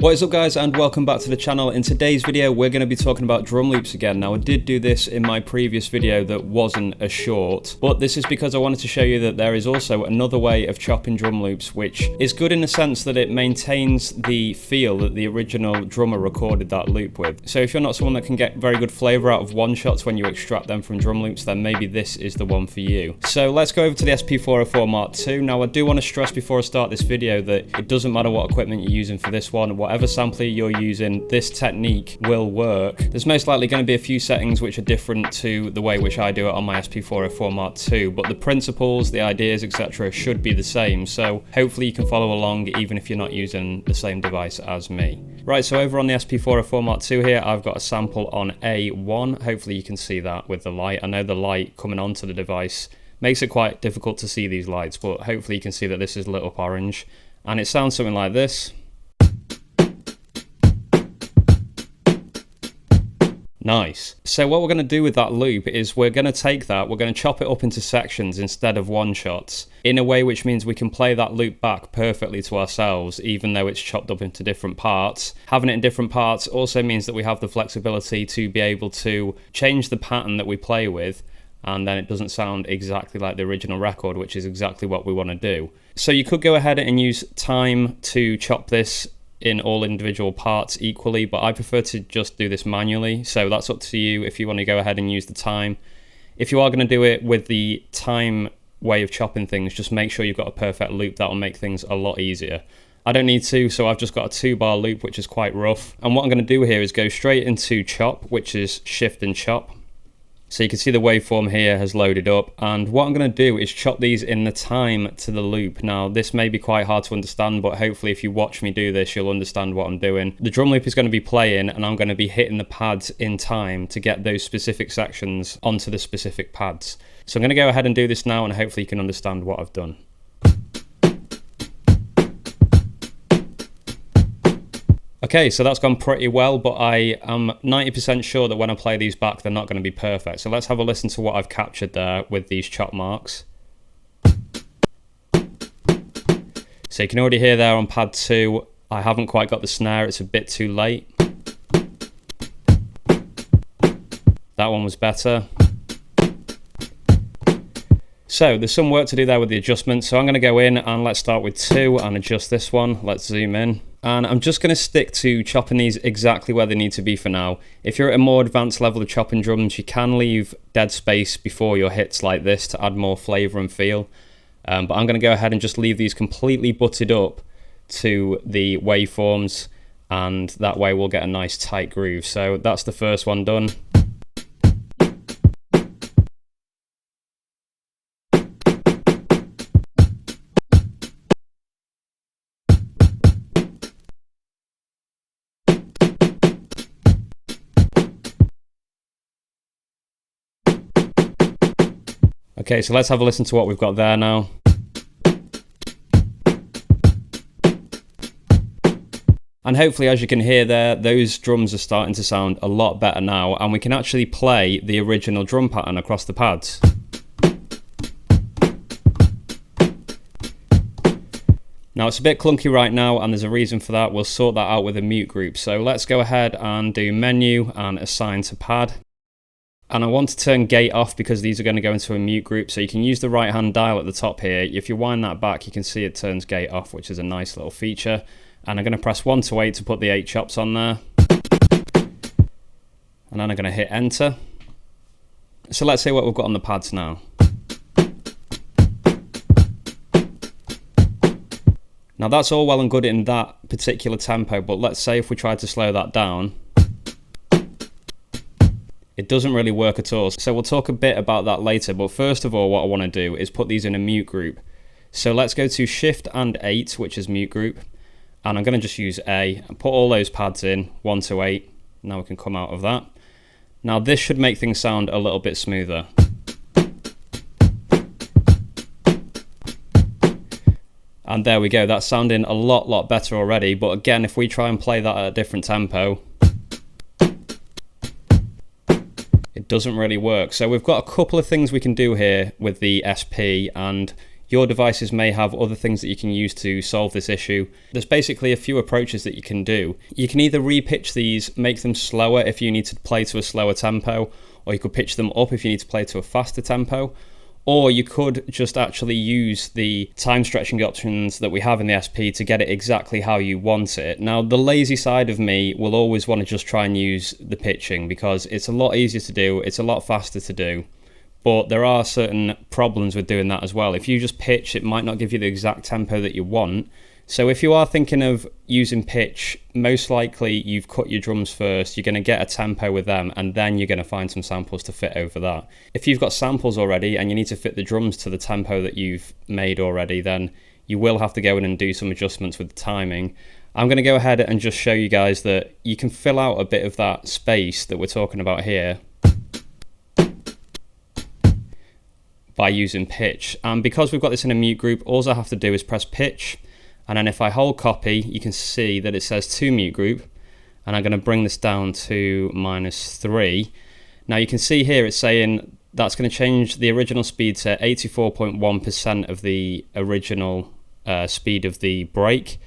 What is up guys, and welcome back to the channel. In today's video we're going to be talking about drum loops again. Now I did do this in my previous video that wasn't as short, but this is because I wanted to show you that there is also another way of chopping drum loops which is good in the sense that it maintains the feel that the original drummer recorded that loop with. So if you're not someone that can get very good flavour out of one shots when you extract them from drum loops, then maybe this is the one for you. So let's go over to the SP404 Mark II. Now I do want to stress before I start this video that it doesn't matter what equipment you're using for this one. Whatever sampler you're using, this technique will work. There's most likely going to be a few settings which are different to the way which I do it on my SP404 Mark II, but the principles, the ideas, etc. should be the same, so hopefully you can follow along even if you're not using the same device as me. Right, so over on the SP404 Mark II here, I've got a sample on A1. Hopefully you can see that with the light. I know the light coming onto the device makes it quite difficult to see these lights, but hopefully you can see that this is lit up orange, and it sounds something like this. Nice. So what we're going to do with that loop is we're going to take that, we're going to chop it up into sections instead of one shots, in a way which means we can play that loop back perfectly to ourselves, even though it's chopped up into different parts. Having it in different parts also means that we have the flexibility to be able to change the pattern that we play with, and then it doesn't sound exactly like the original record, which is exactly what we want to do. So you could go ahead and use time to chop this in all individual parts equally, but I prefer to just do this manually, so that's up to you if you want to go ahead and use the time. If you are going to do it with the time way of chopping things, just make sure you've got a perfect loop. That will make things a lot easier. I don't need to, so I've just got a 2-bar loop which is quite rough, and what I'm going to do here is go straight into chop, which is shift and chop. So you can see the waveform here has loaded up, and what I'm going to do is chop these in the time to the loop. Now this may be quite hard to understand, but hopefully if you watch me do this you'll understand what I'm doing. The drum loop is going to be playing and I'm going to be hitting the pads in time to get those specific sections onto the specific pads. So I'm going to go ahead and do this now, and hopefully you can understand what I've done. Okay, so that's gone pretty well, but I am 90% sure that when I play these back, they're not going to be perfect. So let's have a listen to what I've captured there with these chop marks. So you can already hear there on pad 2, I haven't quite got the snare, it's a bit too late. That one was better. So there's some work to do there with the adjustment, so I'm going to go in and let's start with 2 and adjust this one. Let's zoom in. And I'm just going to stick to chopping these exactly where they need to be for now. If you're at a more advanced level of chopping drums, you can leave dead space before your hits like this to add more flavour and feel. But I'm going to go ahead and just leave these completely butted up to the waveforms, and that way we'll get a nice tight groove. So that's the first one done. Okay, so let's have a listen to what we've got there now. And hopefully, as you can hear there, those drums are starting to sound a lot better now, and we can actually play the original drum pattern across the pads. Now it's a bit clunky right now, and there's a reason for that. We'll sort that out with a mute group. So let's go ahead and do menu and assign to pad. And I want to turn gate off because these are going to go into a mute group, so you can use the right hand dial at the top here. If you wind that back, you can see it turns gate off, which is a nice little feature. And I'm going to press 1 to 8 to put the 8 chops on there. And then I'm going to hit enter. So let's see what we've got on the pads now. Now that's all well and good in that particular tempo, but let's say if we tried to slow that down, it doesn't really work at all. So we'll talk a bit about that later, but first of all what I want to do is put these in a mute group. So let's go to shift and 8, which is mute group, and I'm going to just use A and put all those pads in 1 to 8. Now we can come out of that. Now this should make things sound a little bit smoother. And there we go, that's sounding a lot better already, but again, if we try and play that at a different tempo, it doesn't really work. So we've got a couple of things we can do here with the SP, and Your devices may have other things that you can use to solve this issue. There's basically a few approaches that you can do. You can either repitch these, make them slower if you need to play to a slower tempo, or you could pitch them up if you need to play to a faster tempo. Or you could just actually use the time stretching options that we have in the SP to get it exactly how you want it. Now, the lazy side of me will always want to just try and use the pitching because it's a lot easier to do, it's a lot faster to do. But there are certain problems with doing that as well. If you just pitch, it might not give you the exact tempo that you want. So if you are thinking of using pitch, most likely you've cut your drums first, you're going to get a tempo with them, and then you're going to find some samples to fit over that. If you've got samples already and you need to fit the drums to the tempo that you've made already, then you will have to go in and do some adjustments with the timing. I'm going to go ahead and just show you guys that you can fill out a bit of that space that we're talking about here by using pitch. And because we've got this in a mute group, all I have to do is press pitch, and then if I hold copy, you can see that it says to mute group, and I'm going to bring this down to -3. Now you can see here it's saying that's going to change the original speed to 84.1% of the original speed of the break,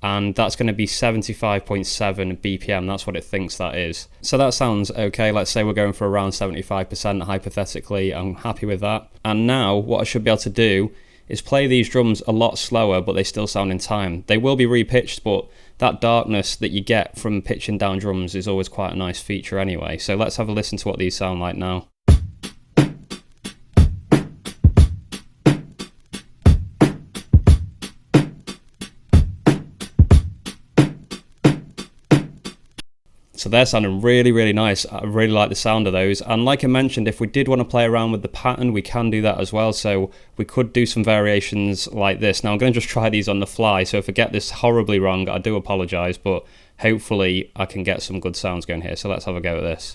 and that's going to be 75.7 BPM. That's what it thinks that is. So that sounds okay. Let's say we're going for around 75% hypothetically. I'm happy with that. And now what I should be able to do is play these drums a lot slower, but they still sound in time. They will be repitched, but that darkness that you get from pitching down drums is always quite a nice feature anyway. So let's have a listen to what these sound like now. So they're sounding really, really nice. I really like the sound of those. And like I mentioned, if we did want to play around with the pattern, we can do that as well. So we could do some variations like this. Now I'm going to just try these on the fly. So if I get this horribly wrong, I do apologise, but hopefully I can get some good sounds going here. So let's have a go at this.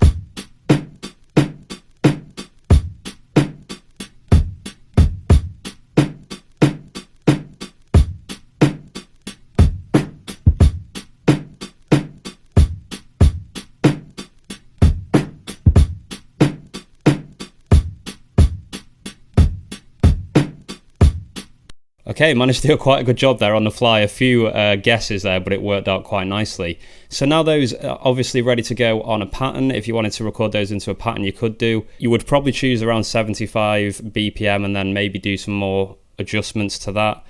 Okay, managed to do quite a good job there on the fly. A few guesses there, but it worked out quite nicely. So now those are obviously ready to go on a pattern. If you wanted to record those into a pattern, you could do. You would probably choose around 75 BPM and then maybe do some more adjustments to that.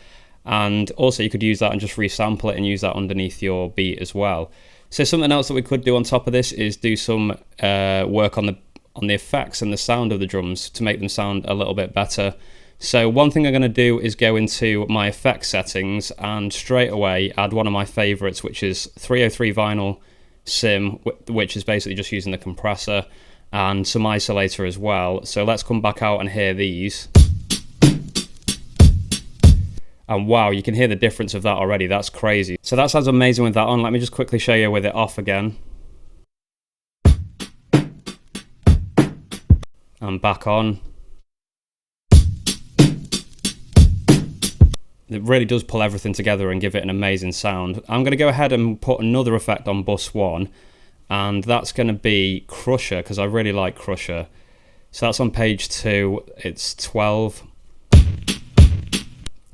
And also you could use that and just resample it and use that underneath your beat as well. So something else that we could do on top of this is do some work on the effects and the sound of the drums to make them sound a little bit better. So one thing I'm going to do is go into my effects settings and straight away add one of my favorites, which is 303 vinyl sim, which is basically just using the compressor and some isolator as well. So let's come back out and hear these. And wow, you can hear the difference of that already. That's crazy. So that sounds amazing with that on. Let me just quickly show you with it off again. And back on. It really does pull everything together and give it an amazing sound. I'm going to go ahead and put another effect on bus 1, and that's going to be Crusher, because I really like Crusher. So that's on page 2, it's 12.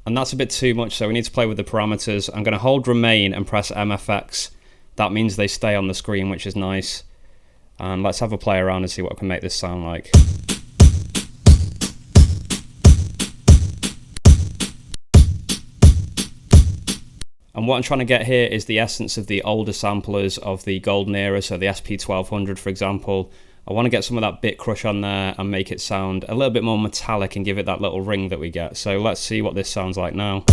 And that's a bit too much, so we need to play with the parameters. I'm going to hold remain and press MFX. That means they stay on the screen, which is nice. And let's have a play around and see what I can make this sound like. And what I'm trying to get here is the essence of the older samplers of the golden era, so the SP1200 for example. I want to get some of that bit crush on there and make it sound a little bit more metallic and give it that little ring that we get. So let's see what this sounds like now.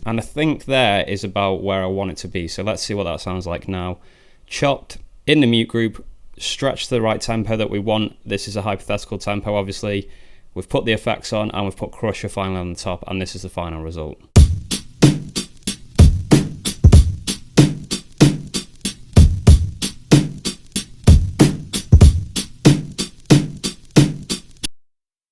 And I think there is about where I want it to be. So let's see what that sounds like now. Chopped in the mute group. Stretch the right tempo that we want. This is a hypothetical tempo, obviously. We've put the effects on and we've put Crusher finally on the top, and this is the final result.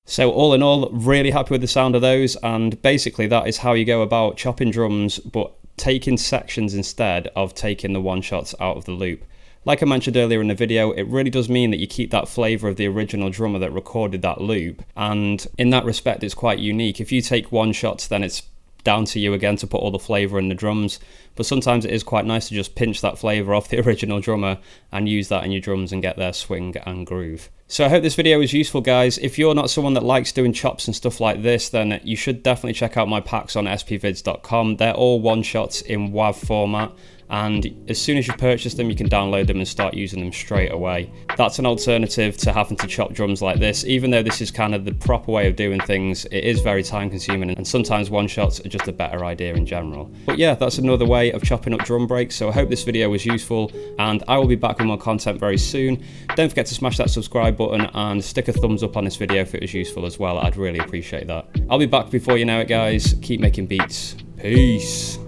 So all in all, really happy with the sound of those, and basically that is how you go about chopping drums, but taking sections instead of taking the one shots out of the loop. Like I mentioned earlier in the video, it really does mean that you keep that flavour of the original drummer that recorded that loop, and in that respect it's quite unique. If you take one shots, then it's down to you again to put all the flavour in the drums, but sometimes it is quite nice to just pinch that flavour off the original drummer and use that in your drums and get their swing and groove. So I hope this video was useful, guys. If you're not someone that likes doing chops and stuff like this, then you should definitely check out my packs on spvids.com. They're all one shots in WAV format, and as soon as you purchase them, you can download them and start using them straight away. That's an alternative to having to chop drums like this. Even though this is kind of the proper way of doing things, it is very time consuming, and sometimes one shots are just a better idea in general. But yeah, that's another way of chopping up drum breaks. So I hope this video was useful, and I will be back with more content very soon. Don't forget to smash that subscribe button and stick a thumbs up on this video if it was useful as well. I'd really appreciate that. I'll be back before you know it, guys. Keep making beats. Peace.